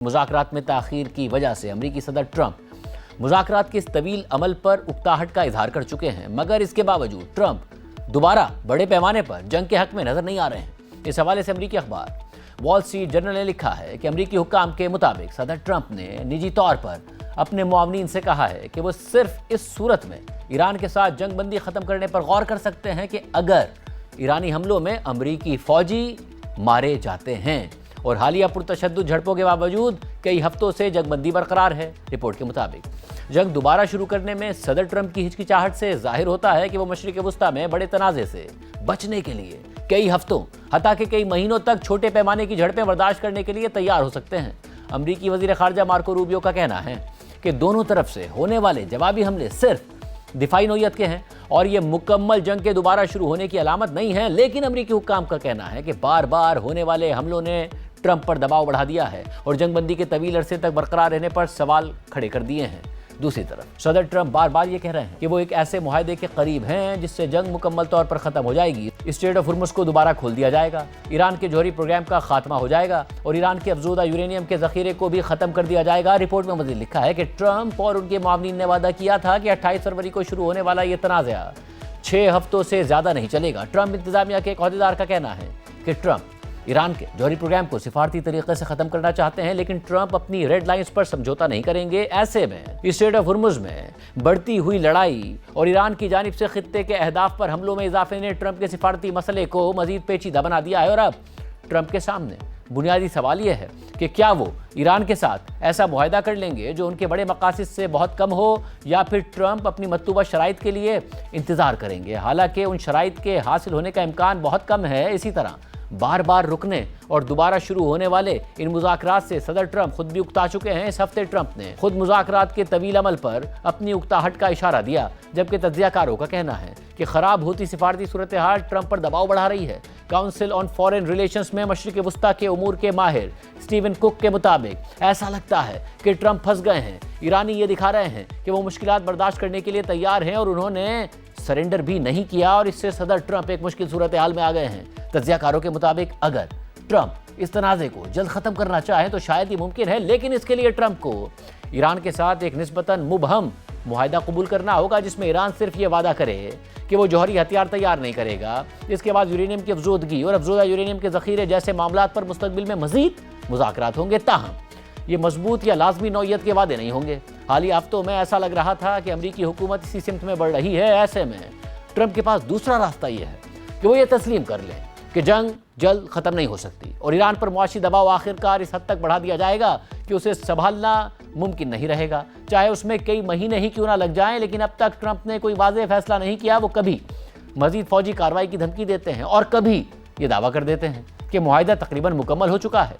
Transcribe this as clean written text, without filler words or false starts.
मुज़ाकरात में ताख़ीर की वजह से अमरीकी सदर ट्रंप मुज़ाकरात के इस तवील अमल पर उकताहट का इजहार कर चुके हैं, मगर इसके बावजूद ट्रंप दोबारा बड़े पैमाने पर जंग के हक में नजर नहीं आ रहे हैं। इस हवाले से अमरीकी अखबार वॉल स्ट्रीट जर्नल ने लिखा है कि अमरीकी हुक्काम के मुताबिक सदर ट्रंप ने निजी तौर पर अपने मुआवनीन से कहा है कि वो सिर्फ इस सूरत में ईरान के साथ जंग बंदी ख़त्म करने पर गौर कर सकते हैं कि अगर ईरानी हमलों में अमरीकी फ़ौजी मारे जाते हैं। और हालिया पुरतशद्दुद झड़पों के बावजूद कई हफ्तों से जंगबंदी बरकरार है। रिपोर्ट के मुताबिक जंग दोबारा शुरू करने में सदर ट्रंप की हिचकिचाहट से जाहिर होता है कि वो मशरिक़ वुस्ता में बड़े तनाज़े से बचने के लिए कई हफ्तों हत्ता के कई महीनों तक छोटे पैमाने की झड़पें बर्दाश्त करने के लिए तैयार हो सकते हैं। अमरीकी वज़ीर ख़ारजा मार्को रूबियो का कहना है कि दोनों तरफ से होने वाले जवाबी हमले सिर्फ दिफाई नौयत के हैं और ये मुकम्मल जंग के दोबारा शुरू होने की अलामत नहीं है। लेकिन अमरीकी हुक्काम का कहना है कि बार बार होने वाले हमलों ने ट्रंप पर दबाव बढ़ा दिया है और जंगबंदी के तवील अरसे तक बरकरार रहने पर सवाल खड़े कर दिए हैं। दूसरी तरफ सदर ट्रंप बार बार ये कह रहे हैं कि वो एक ऐसे मुआहदे के करीब हैं जिससे जंग मुकम्मल तौर पर खत्म हो जाएगी, स्ट्रेट ऑफ हुर्मुज़ को दोबारा खोल दिया जाएगा, ईरान के जौहरी प्रोग्राम का खात्मा हो जाएगा और ईरान के अफजूदा यूरेनियम के जखीरे को भी खत्म कर दिया जाएगा। रिपोर्ट में मज़ीद लिखा है कि ट्रंप और उनके मुआवनीन ने वादा किया था कि 28 फरवरी को शुरू होने वाला ये तनाज़ा 6 हफ्तों से ज्यादा नहीं चलेगा। ट्रंप इंतजामिया के एक अहदेदार का कहना है कि ट्रंप ईरान के जौहरी प्रोग्राम को सिफारती तरीके से खत्म करना चाहते हैं, लेकिन ट्रंप अपनी रेड लाइंस पर समझौता नहीं करेंगे। ऐसे में स्ट्रेट ऑफ हुर्मुज़ में बढ़ती हुई लड़ाई और ईरान की जानिब से खित्ते के अहदाफ पर हमलों में इजाफे ने ट्रंप के सिफारती मसले को मजीद पेचीदा बना दिया है। और अब ट्रंप के सामने बुनियादी सवाल यह है कि क्या वो ईरान के साथ ऐसा मुआहदा कर लेंगे जो उनके बड़े मकासद से बहुत कम हो, या फिर ट्रंप अपनी मतलूबा शराइत के लिए इंतज़ार करेंगे। हालांकि उन शराइत के हासिल होने का इम्कान बहुत कम है। इसी तरह बार बार रुकने और दोबारा शुरू होने वाले इन मुज़ाकरात से सदर ट्रंप खुद भी उकता चुके हैं। इस हफ्ते ट्रंप ने खुद मुज़ाकरात के तवील अमल पर अपनी उकताहट का इशारा दिया, जबकि तज्ज़ियाकारों का कहना है कि खराब होती सिफारती सूरत हाल ट्रंप पर दबाव बढ़ा रही है। काउंसिल ऑन फॉरेन रिलेशंस में मशरिक़ वुस्ता के उमूर के माहिर स्टीवन कुक के मुताबिक ऐसा लगता है कि ट्रंप फंस गए हैं। ईरानी ये दिखा रहे हैं कि वो मुश्किलात बर्दाश्त करने के लिए तैयार हैं और उन्होंने सरेंडर भी नहीं किया और इससे सदर ट्रंप एक मुश्किल सूरत हाल में आ गए हैं। तज्ज़ियाकारों के मुताबिक अगर ट्रंप इस तनाज़े को जल्द ख़त्म करना चाहें तो शायद ये मुमकिन है, लेकिन इसके लिए ट्रंप को ईरान के साथ एक निस्बतन मुबहम मुआहदा कबूल करना होगा, जिसमें ईरान सिर्फ ये वादा करे कि वो जौहरी हथियार तैयार नहीं करेगा। इसके बाद यूरेनियम की अफजोदगी और अफजोदा यूरेनियम के ज़खीरे जैसे मामलात पर मुस्तकबिल में मज़ीद मुज़ाकरात होंगे, ताहम ये मजबूत या लाजमी नौयत के वादे नहीं होंगे। हालिया हफ्तों में ऐसा लग रहा था कि अमरीकी हुकूमत इसी सिमत में बढ़ रही है। ऐसे में ट्रंप के पास दूसरा रास्ता ये है कि वो ये तस्लीम कर लें कि जंग जल्द ख़त्म नहीं हो सकती और ईरान पर मुआशी दबाव आखिरकार इस हद तक बढ़ा दिया जाएगा कि उसे संभालना मुमकिन नहीं रहेगा, चाहे उसमें कई महीने ही क्यों ना लग जाएं। लेकिन अब तक ट्रंप ने कोई वाज़ेह फैसला नहीं किया। वो कभी मज़ीद फ़ौजी कार्रवाई की धमकी देते हैं और कभी ये दावा कर देते हैं कि मुआहिदा तकरीबन मुकम्मल हो चुका है।